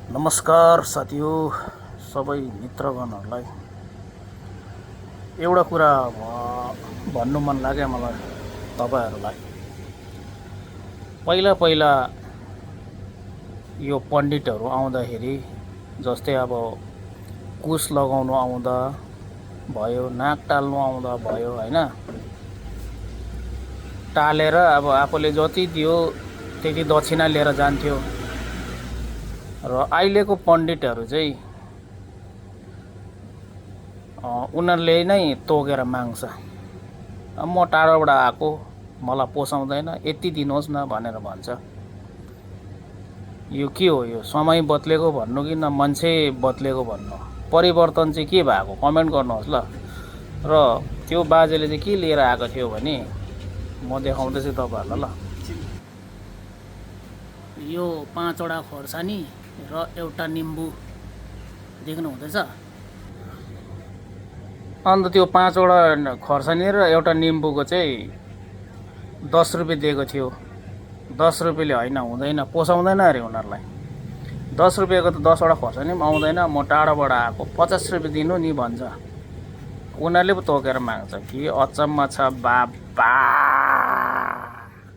नमस्कार साथीहरु, सबै मित्रगणहरुलाई एउटा कुरा भन्नु मन लाग्यो मलाई तपाईहरुलाई। पहिला पहिला यो पण्डितहरु आउँदाखेरि जस्तै अब कुश लगाउनु आउँदा भयो, नाक टाल्नु आउँदा भयो हैन, टालेर अब आफूले जति दियो त्यति दक्षिणा लिएर जान्थ्यो। र अहिलेको पण्डितहरु चाहिँ उनीहरुले नै तोकेर माग्छ। म टाढोबाट आएको, मलाई पोसाउँदैन, यति दिनुहोस् न भनेर भन्छ। यो के हो? यो समय बदलेको भन्नु कि न मान्छे बदलेको भन्नु? परिवर्तन चाहिँ के भएको? कमेन्ट गर्नुहोस् ल। र त्यो बाजेले चाहिँ के लिएर आएको थियो भने म देखाउँदैछु तपाईहरुलाई ल। यो 5 वटा खोर्सानी र एउटा निम्बु देख्नु हुँदैछ। अन्त त्यो 5 वटा खोर्सानी र एउटा निम्बुको चाहिँ 10 रुपैयाँ दिएको थियो। 10 रुपैयाँले हैन, हुँदैन, पोसाउँदैन अरे उनीहरुलाई। 10 रुपैयाँको त 10 वटा खोर्सानी पनि आउँदैन। म टाढोबाट आएको, 50 रुपैयाँ दिनु नि भन्छ। उनीहरुले पो तोकेर माग्छ। के अचम्म छ बाबा।